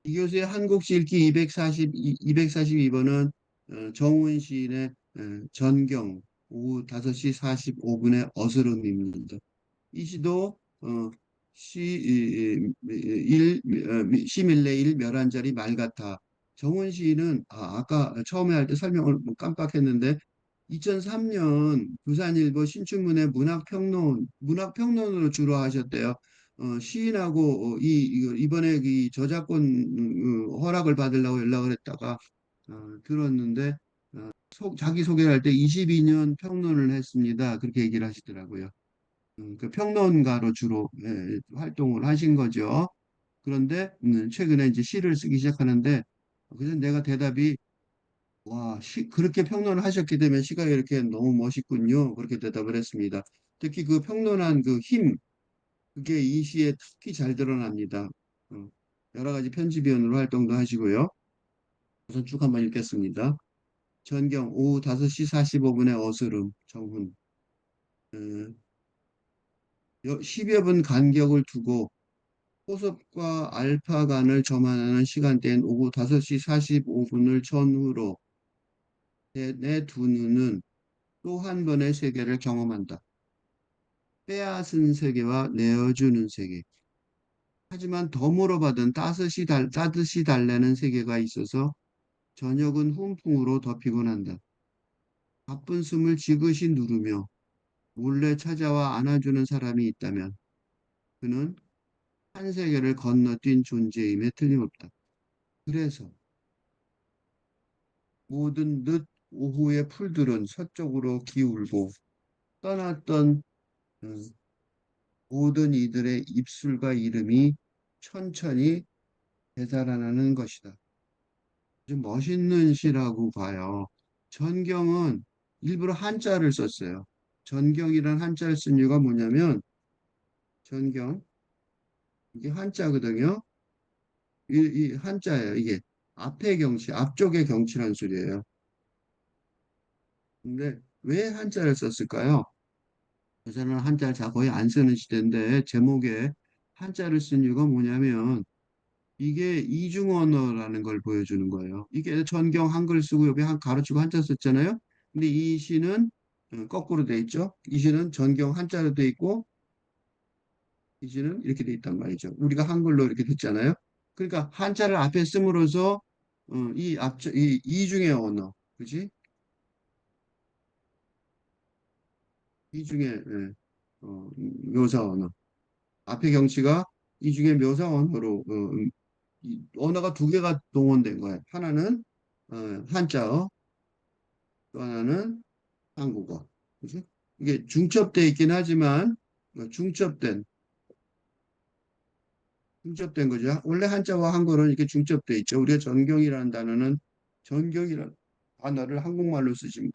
이 교수의 한국시 읽기 242번은 정훈 시인의 전경 오후 5시 45분의 어스름입니다. 이 시도 시밀레일 멸한자리 말 같아. 정원 시인은 아까 처음에 할 때 설명을 뭐 깜빡했는데 2003년 부산일보 신춘문예 문학평론으로 주로 하셨대요. 시인하고 이번에 이 저작권 허락을 받으려고 연락을 했다가 들었는데 자기 소개를 할 때 22년 평론을 했습니다. 그렇게 얘기를 하시더라고요. 그 평론가로 주로 활동을 하신 거죠. 그런데 최근에 이제 시를 쓰기 시작하는데 그래서 내가 대답이 와, 그렇게 평론을 하셨기 때문에 시가 이렇게 너무 멋있군요. 그렇게 대답을 했습니다. 특히 그 평론한 그 힘, 그게 이 시에 특히 잘 드러납니다. 어, 여러 가지 편집위원으로 활동도 하시고요. 우선 쭉 한번 읽겠습니다. 전경 오후 5시 45분의 어스름 정훈 10여 분 간격을 두고 호섭과 알파 간을 점환하는 시간대인 오후 5시 45분을 전후로 내 두 눈은 또 한 번의 세계를 경험한다. 빼앗은 세계와 내어주는 세계. 하지만 덤으로 받은 따뜻이 달래는 세계가 있어서 저녁은 훈풍으로 덮이곤 한다. 바쁜 숨을 지그시 누르며 몰래 찾아와 안아주는 사람이 있다면 그는 한 세계를 건너뛴 존재임에 틀림없다. 그래서 모든 늦 오후의 풀들은 서쪽으로 기울고 떠났던 음, 모든 이들의 입술과 이름이 천천히 되살아나는 것이다. 좀 멋있는 시라고 봐요. 전경은 일부러 한자를 썼어요. 전경이란 한자를 쓴 이유가 뭐냐면 전경 이게 한자거든요. 이 한자예요. 이게 앞의 경치, 앞쪽의 경치란 소리예요. 근데 왜 한자를 썼을까요? 요새는 한자를 잘 거의 안 쓰는 시대인데 제목에 한자를 쓴 이유가 뭐냐면 이게 이중 언어라는 걸 보여주는 거예요. 이게 전경 한글 쓰고 여기 한 가로치고 한자 썼잖아요. 근데 이 시는 거꾸로 돼 있죠. 이 시는 전경 한자로 돼 있고 이 시는 이렇게 돼 있단 말이죠. 우리가 한글로 이렇게 됐잖아요. 그러니까 한자를 앞에 씀으로써 이 이중의 언어, 그지? 이중의 묘사 언어. 앞에 경치가 이중의 묘사 언어로 이 언어가 두 개가 동원된 거예요. 하나는 한자어, 또 하나는 한국어. 그죠? 이게 중첩돼 있긴 하지만 중첩된 중첩된 거죠. 원래 한자와 한글은 이렇게 중첩돼 있죠. 우리가 전경이라는 단어는 전경이라는 단어를 한국말로 쓰지만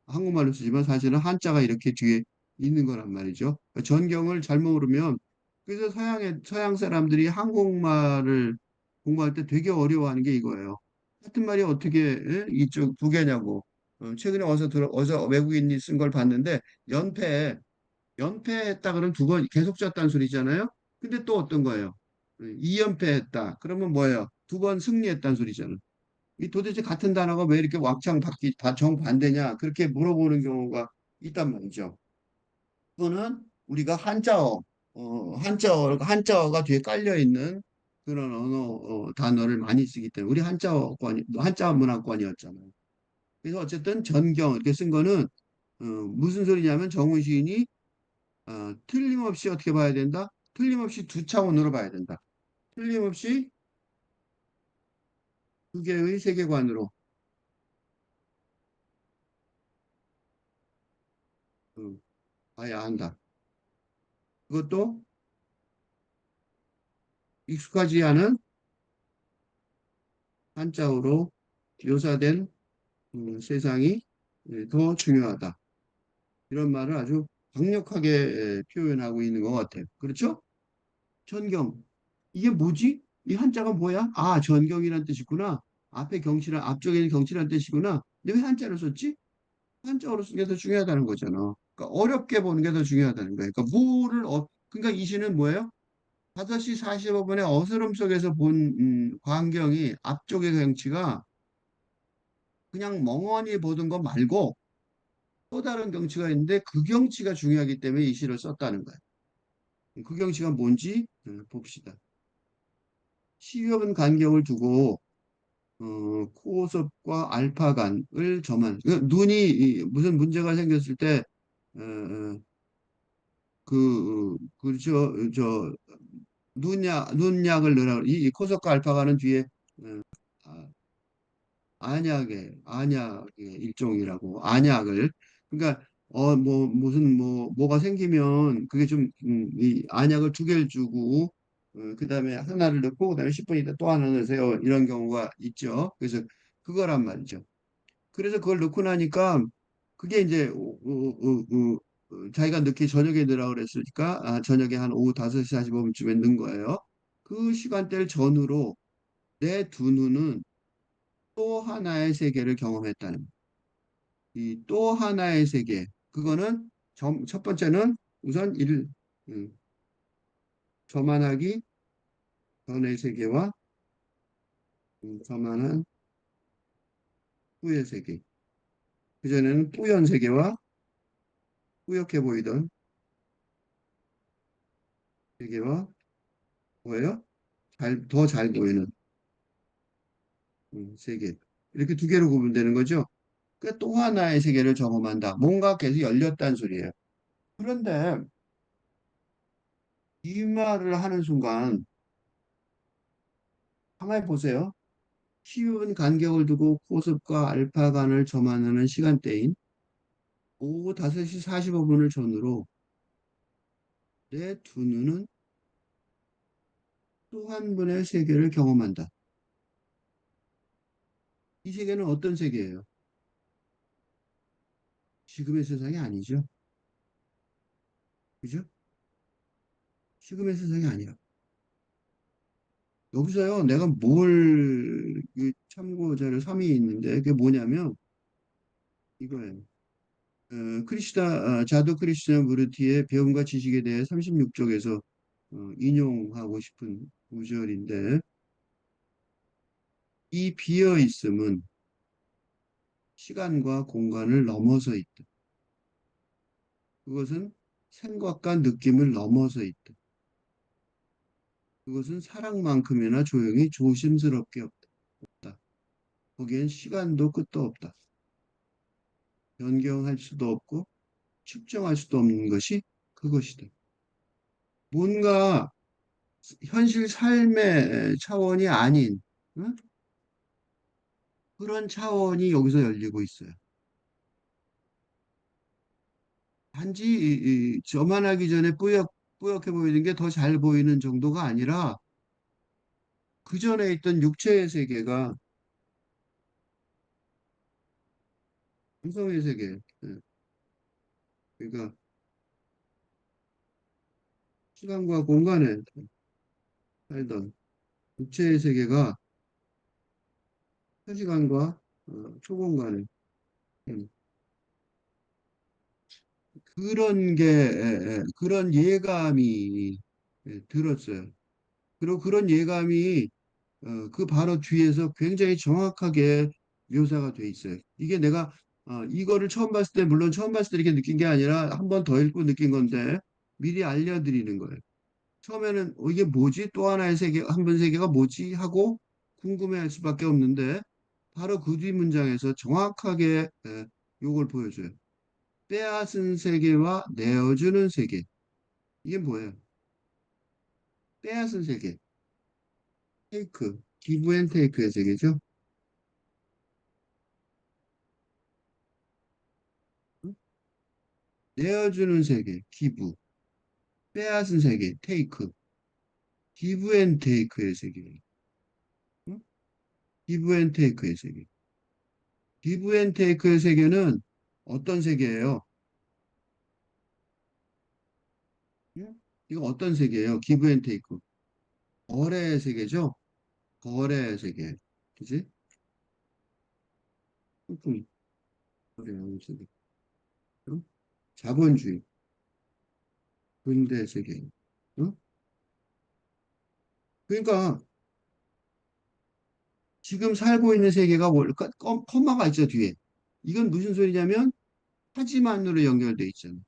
한국말로 쓰지만 사실은 한자가 이렇게 뒤에 있는 거란 말이죠. 그러니까 전경을 잘못 모르면 그래서 서양 사람들이 한국말을 공부할 때 되게 어려워하는 게 이거예요. 같은 말이 어떻게 이쪽 두 개냐고. 최근에 어서 외국인이 쓴 걸 봤는데 연패 연패했다 그러면 두 번 계속 졌다는 소리잖아요. 근데 또 어떤 거예요? 2연패했다. 그러면 뭐예요? 두 번 승리했다는 소리잖아. 이 도대체 같은 단어가 왜 이렇게 왕창 정반대냐? 그렇게 물어보는 경우가 있단 말이죠. 그거는 우리가 한자어가 뒤에 깔려 있는 그런 단어를 많이 쓰기 때문에 우리 한자 문화권이었잖아요. 그래서 어쨌든 전경 이렇게 쓴 거는 무슨 소리냐면 정훈 시인이 틀림없이 어떻게 봐야 된다? 틀림없이 두 차원으로 봐야 된다. 틀림없이 두 개의 세계관으로 어, 봐야 한다. 그것도 익숙하지 않은 한자어로 묘사된 세상이 더 중요하다. 이런 말을 아주 강력하게 표현하고 있는 것 같아요. 그렇죠? 전경. 이게 뭐지? 이 한자가 뭐야? 아, 전경이란 뜻이구나. 앞쪽에 있는 경치란 뜻이구나. 근데 왜 한자를 썼지? 한자어로 쓰는 게 더 중요하다는 거잖아. 그러니까 어렵게 보는 게 더 중요하다는 거예요. 그러니까 그러니까 이 시는 뭐예요? 5시 45분에 어스름 속에서 본 광경이 앞쪽의 경치가 그냥 멍하니 보던 거 말고 또 다른 경치가 있는데 그 경치가 중요하기 때문에 이 시를 썼다는 거예요. 그 경치가 뭔지 봅시다. 시위협은 간격을 두고 코오섭과 알파간을 점한 눈이 무슨 문제가 생겼을 때 그저 저 눈약을 넣으라 이 코오섭과 알파간은 뒤에 어, 아, 안약의 일종이라고 안약을 그러니까 뭐 무슨 뭐가 생기면 그게 좀 이 안약을 2개를 주고 그다음에 하나를 넣고 그다음에 10분 있다 또 하나 넣으세요 이런 경우가 있죠. 그래서 그거란 말이죠. 그래서 그걸 넣고 나니까 그게 이제 자기가 늦게 저녁에 넣으라고 그랬으니까 저녁에 한 오후 5시 45분쯤에 넣은 거예요. 그 시간대를 전후로 내 두 눈은 또 하나의 세계를 경험했다는 이 또 하나의 세계. 그거는 첫 번째는 우선 음, 저만하기 전의 세계와 저만한 후의 세계. 그전에는 뿌연 세계와 뿌옇게 보이던 세계와 뭐예요? 더 잘 보이는 세계. 이렇게 2개로 구분되는 거죠. 그 또 하나의 세계를 경험한다. 뭔가 계속 열렸다는 소리예요. 그런데 이 말을 하는 순간 가만히 보세요. 키운 간격을 두고 코습과 알파간을 점하는 시간대인 오후 5시 45분을 전후로 내 두 눈은 또 한 분의 세계를 경험한다. 이 세계는 어떤 세계예요? 지금의 세상이 아니죠. 그죠? 지금의 세상이 아니야. 여기서요, 내가 참고 자료 3이 있는데, 그게 뭐냐면, 이거예요. 자도 크리스티안 무르티의 배움과 지식에 대해 36쪽에서 인용하고 싶은 구절인데, 이 비어 있음은 시간과 공간을 넘어서 있다. 그것은 생각과 느낌을 넘어서 있다. 그것은 사랑만큼이나 조용히 조심스럽게 없다. 거기엔 시간도 끝도 없다. 변경할 수도 없고 측정할 수도 없는 것이 그것이다. 뭔가 현실 삶의 차원이 아닌 응? 그런 차원이 여기서 열리고 있어요. 단지 저만하기 전에 뿌옇게 보이는 게 더 잘 보이는 정도가 아니라 그 전에 있던 육체의 세계가 음성의 세계, 그러니까 시간과 공간에 살던 육체의 세계가 초시간과 초공간에 음, 그런 예감이 들었어요. 그리고 그런 예감이 그 바로 뒤에서 굉장히 정확하게 묘사가 돼 있어요. 이게 내가 이거를 처음 봤을 때 물론 처음 봤을 때 이렇게 느낀 게 아니라 한 번 더 읽고 느낀 건데 미리 알려드리는 거예요. 처음에는 이게 뭐지? 또 하나의 세계, 한 번 세계가 뭐지? 하고 궁금해할 수밖에 없는데 바로 그 뒤 문장에서 정확하게 요걸 보여줘요. 빼앗은 세계와 내어주는 세계. 이게 뭐예요? 빼앗은 세계. 테이크. 기브 앤 테이크의 세계죠. 응? 내어주는 세계. 기브. 빼앗은 세계. 테이크. 기브 앤 테이크의 세계. 응? 기브 앤 테이크의 세계. 기브 앤 테이크의 세계는 어떤 세계예요? 응? 이거 어떤 세계예요? 기브 앤 테이크. 거래의 세계죠? 거래의 세계. 그지? 상품 거래하는 세계. 응? 자본주의. 근대 세계. 응? 그러니까 지금 살고 있는 세계가 컴마가 있죠, 뒤에. 이건 무슨 소리냐면 하지만으로 연결돼 있잖아.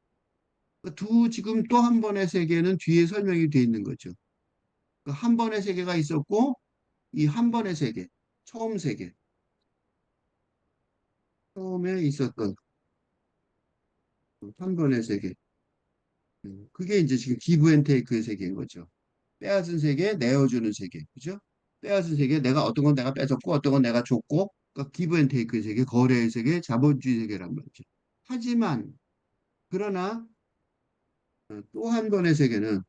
지금 또 한 번의 세계는 뒤에 설명이 돼 있는 거죠. 한 번의 세계가 있었고, 이 한 번의 세계, 처음 세계, 처음에 있었던 한 번의 세계. 그게 이제 지금 기브 앤 테이크의 세계인 거죠. 빼앗은 세계, 내어주는 세계. 그죠? 빼앗은 세계, 내가 어떤 건 내가 뺏었고, 어떤 건 내가 줬고, 그러니까 기브 앤 테이크의 세계, 거래의 세계, 자본주의 세계란 말이죠. 하지만, 그러나 또 한 번의 세계는,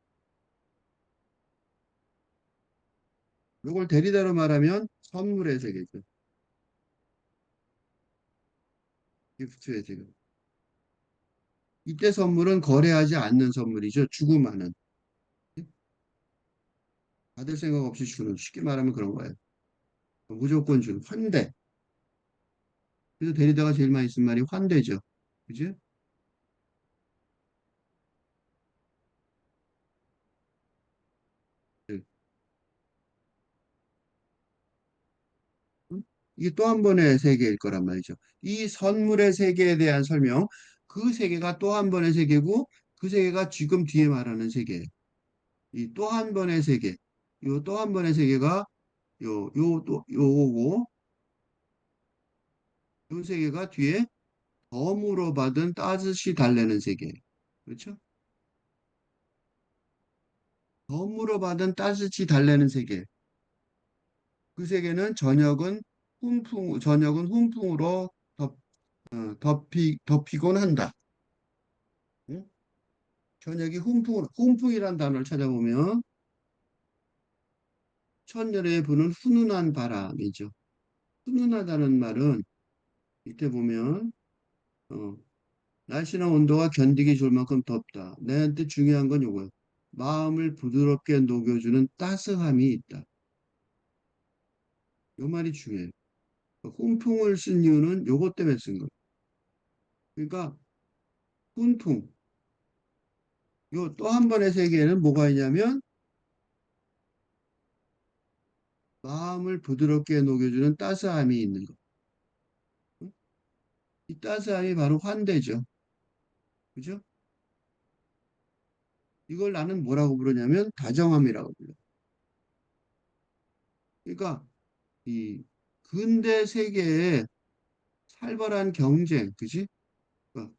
이걸 대리다로 말하면 선물의 세계죠. 기프트의 세계. 이때 선물은 거래하지 않는 선물이죠. 주고 마는. 받을 생각 없이 주는. 쉽게 말하면 그런 거예요. 무조건 주는. 환대. 그래서 데리다가 제일 많이 쓴 말이 환대죠. 그지? 네. 응? 이게 또 한 번의 세계일 거란 말이죠. 이 선물의 세계에 대한 설명, 그 세계가 또 한 번의 세계고, 그 세계가 지금 뒤에 말하는 세계예요. 이 또 한 번의 세계, 요 또 한 번의 세계가 요거고, 요 세계가 뒤에 덤으로 받은 따뜻이 달래는 세계. 그렇죠? 덤으로 받은 따뜻이 달래는 세계. 그 세계는 저녁은 훈풍으로 덮이곤 한다. 응? 저녁이 훈풍이란 단어를 찾아보면 천년에 부는 훈훈한 바람이죠. 훈훈하다는 말은 이때 보면 어, 날씨나 온도가 견디기 좋을 만큼 덥다. 내한테 중요한 건 요거예요. 마음을 부드럽게 녹여주는 따스함이 있다. 요 말이 중요해요. 훈풍을 쓴 이유는 요것 때문에 쓴 거예요. 그러니까 훈풍. 요 또 한 번의 세계에는 뭐가 있냐면 마음을 부드럽게 녹여주는 따스함이 있는 거. 응? 이 따스함이 바로 환대죠. 그죠? 이걸 나는 뭐라고 부르냐면 다정함이라고 불러. 그러니까 이 근대 세계의 살벌한 경쟁, 그지? 그러니까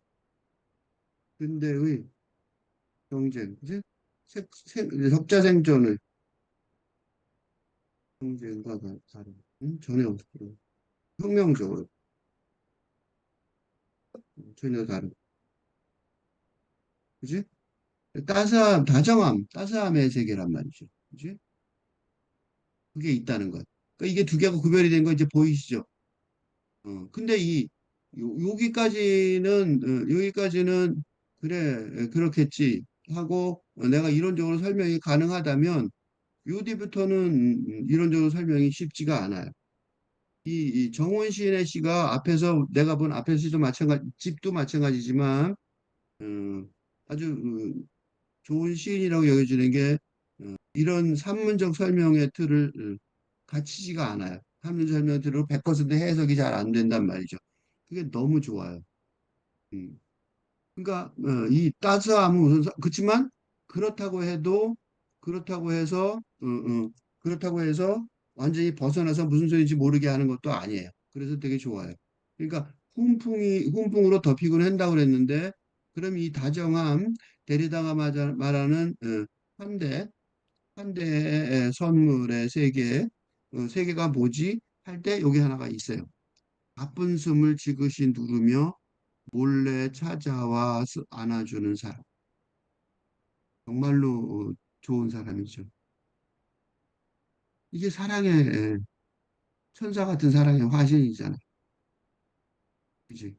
근대의 경쟁, 그지? 적자생존의 경쟁과 다른, 응? 전혀 없고 혁명적으로 전혀 다른, 그지? 따스함의 세계란 말이죠. 그지? 그게 있다는 거예요. 그러니까 이게 두 개가 구별이 된 거 이제 보이시죠? 근데 여기까지는 그래, 그렇겠지 하고 내가 이론적으로 설명이 가능하다면 요 뒤부터는 이론적으로 설명이 쉽지가 않아요. 이 정원 시인의 시가 앞에서 내가 본 앞에서 시도 마찬가지, 집도 마찬가지지만 아주 좋은 시인이라고 여겨지는 게 이런 산문적 설명의 틀을 갖추지가 않아요. 산문적 설명의 틀로 100% 해석이 잘 안 된단 말이죠. 그게 너무 좋아요. 음. 그러니까 이 따스함은 그렇지만 그렇다고 해도 그렇다고 해서 그렇다고 해서 완전히 벗어나서 무슨 소리인지 모르게 하는 것도 아니에요. 그래서 되게 좋아요. 그러니까 훈풍으로 덮이곤 한다고 그랬는데 그럼 이 다정함 데리다가 말하는 환대 환대의 선물의 세계 세계가 뭐지? 할 때 여기 하나가 있어요. 가쁜 숨을 지그시 누르며 몰래 찾아와 안아주는 사람. 정말로 좋은 사람이죠. 이게 사랑의 천사 같은 사랑의 화신이잖아요. 그지?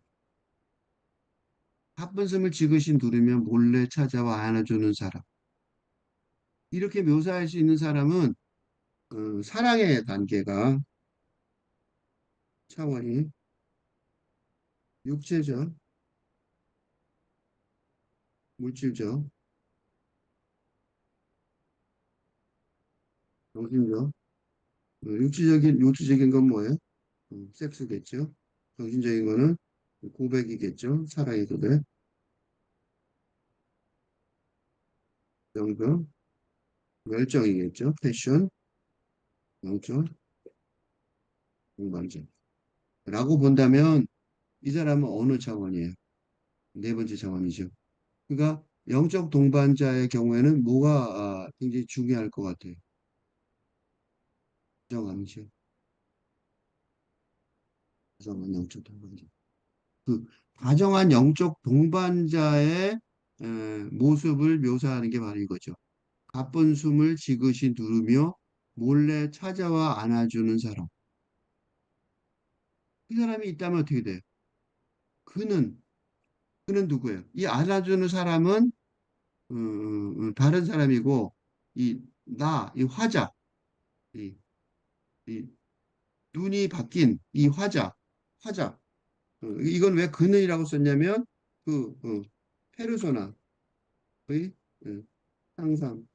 바쁜 숨을 지그시 누르면 몰래 찾아와 안아주는 사람. 이렇게 묘사할 수 있는 사람은 사랑의 단계가 차원이 육체적, 물질적, 정신적. 육체적인 건 뭐예요? 섹스겠죠. 정신적인 거는 고백이겠죠. 사랑의 고백. 정도, 열정이겠죠. 패션, 영적, 공감적. 라고 본다면 이 사람은 어느 차원이에요? 네 번째 차원이죠. 그러니까 영적 동반자의 경우에는 뭐가 굉장히 중요할 것 같아요. 다정함이죠. 다정한 영적 동반자. 그 다정한 영적 동반자의 모습을 묘사하는 게 바로 이거죠. 가쁜 숨을 지그시 누르며 몰래 찾아와 안아주는 사람. 그 사람이 있다면 어떻게 돼요? 그는 그는 누구예요? 이 안아주는 사람은 다른 사람이고 이 화자, 이, 이 눈이 바뀐 이 화자. 이건 왜 그는이라고 썼냐면 페르소나의 어, 상상하는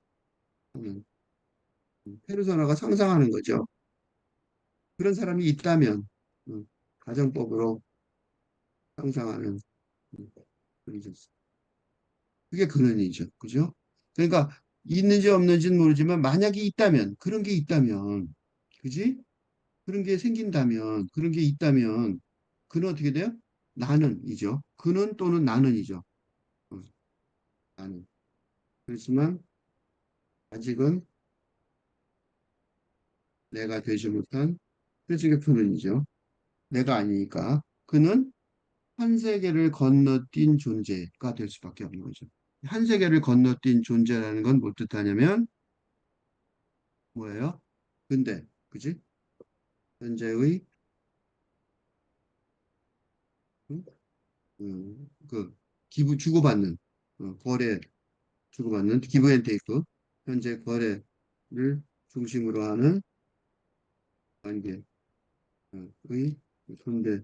페르소나가 상상하는 거죠. 그런 사람이 있다면 가정법으로 상상하는 음, 그게 그게 근원이죠. 그죠? 그러니까 있는지 없는지는 모르지만 만약에 있다면 그런 게 있다면 그지? 그런 게 생긴다면 그런 게 있다면 그는 어떻게 돼요? 나는이죠. 그는 또는 나는이죠. 어, 나는. 그렇지만 아직은 내가 되지 못한 그게 그는이죠. 내가 아니니까 그는 한 세계를 건너뛴 존재가 될 수밖에 없는 거죠. 한 세계를 건너뛴 존재라는 건 뭘 뜻하냐면 뭐예요? 근데 그지? 현재의 음, 그 기부 주고받는 거래 주고받는 기브 앤 테이크 현재 거래를 중심으로 하는 관계의 현대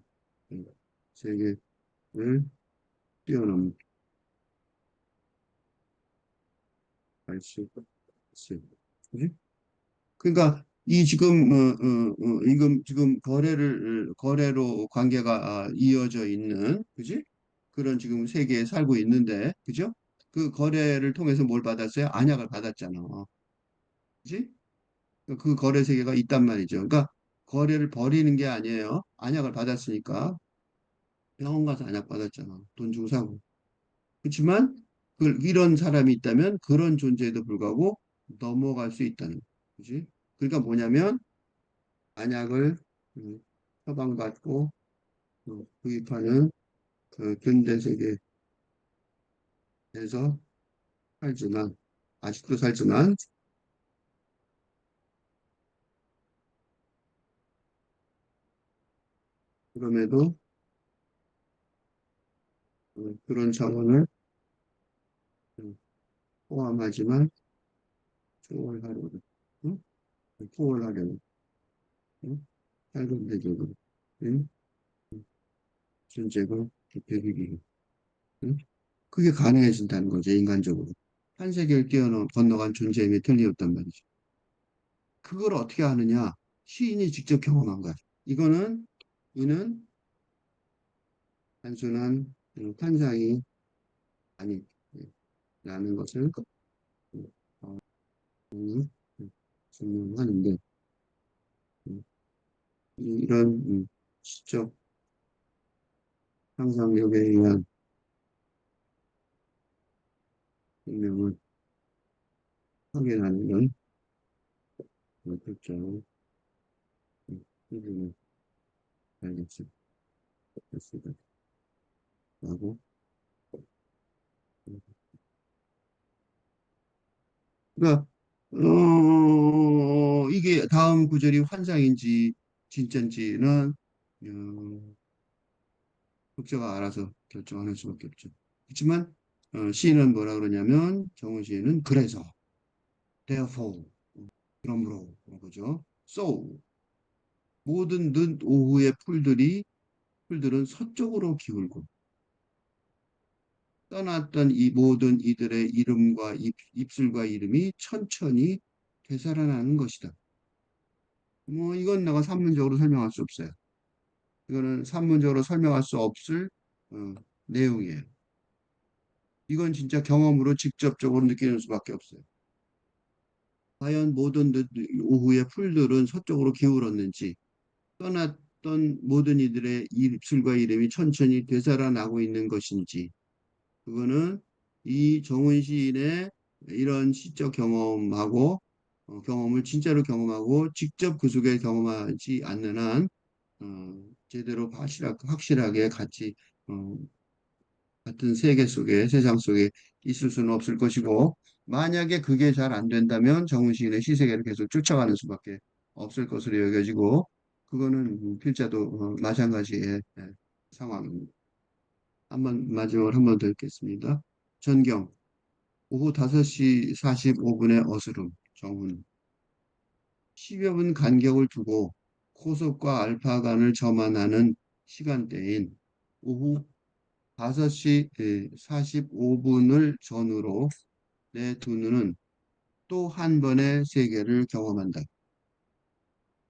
세계를 뛰어넘을 수 있어요. 그지? 그러니까 이 지금 지금 거래로 관계가 이어져 있는 그지? 그런 지금 세계에 살고 있는데 그죠? 그 거래를 통해서 뭘 받았어요? 안약을 받았잖아. 그지? 그 거래 세계가 있단 말이죠. 그러니까 거래를 버리는 게 아니에요. 안약을 받았으니까 병원 가서 안약 받았잖아. 돈 주고 사고. 그렇지만 이런 사람이 있다면 그런 존재에도 불구하고 넘어갈 수 있다는 거지. 그러니까 뭐냐면 안약을 음, 처방받고 구입하는 그 근대 세계에서 살지만 아직도 살지만 그럼에도 그런 차원을 음, 포함하지만 초월하려는 응? 초월하려는 응? 삶은 대적으로 응? 존재가 되기 응? 그게 가능해진다는 거죠 인간적으로 한 세계를 건너간 존재임이 틀림없단 말이죠. 그걸 어떻게 하느냐 시인이 직접 경험한 거야. 이거는 이는 단순한 환상이 아니라는 것을 어, 음, 증명하는데 음, 이런 시적 상상력에 의한 증명을 확인하는 건 어떻죠? 이름을 알겠습니다. 라고 그러니까 이게 다음 구절이 환상인지 진짜인지는 독자가 알아서 결정하는 수밖에 없죠. 그렇지만 시인은 뭐라 그러냐면 정원 시인은 그래서 therefore 그러므로 그런 거죠. So 모든 늦 오후의 풀들은 서쪽으로 기울고 떠났던 이 모든 이들의 이름과 입술과 이름이 천천히 되살아나는 것이다. 뭐 이건 내가 산문적으로 설명할 수 없어요. 이거는 산문적으로 설명할 수 없을 어, 내용이에요. 이건 진짜 경험으로 직접적으로 느끼는 수밖에 없어요. 과연 모든 오후의 풀들은 서쪽으로 기울었는지, 떠났던 모든 이들의 입술과 이름이 천천히 되살아나고 있는 것인지, 그거는 이 정훈 시인의 이런 시적 경험하고 경험을 진짜로 경험하고 직접 그 속에 경험하지 않는 한 제대로 확실하게 같이 어, 같은 세계 속에 세상 속에 있을 수는 없을 것이고 만약에 그게 잘 안 된다면 정훈 시인의 시세계를 계속 쫓아가는 수밖에 없을 것으로 여겨지고 그거는 필자도 마찬가지의 상황입니다. 한번 마지막으로 한 번 더 읽겠습니다. 전경 오후 5시 45분의 어스름 정훈 10여 분 간격을 두고 코속과 알파간을 점안하는 시간대인 오후 5시 45분을 전후로 내 두 눈은 또 한 번의 세계를 경험한다.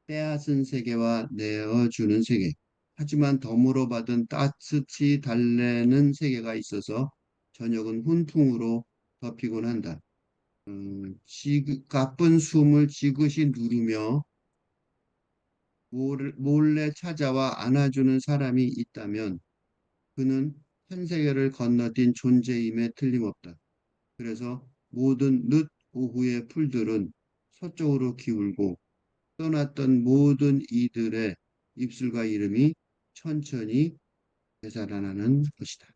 빼앗은 세계와 내어주는 세계. 하지만 덤으로 받은 따뜻이 달래는 세계가 있어서 저녁은 훈풍으로 덮이곤 한다. 가쁜 숨을 지그시 누르며 몰래 찾아와 안아주는 사람이 있다면 그는 현 세계를 건너뛴 존재임에 틀림없다. 그래서 모든 늦 오후의 풀들은 서쪽으로 기울고 떠났던 모든 이들의 입술과 이름이 천천히 되살아나는 것이다.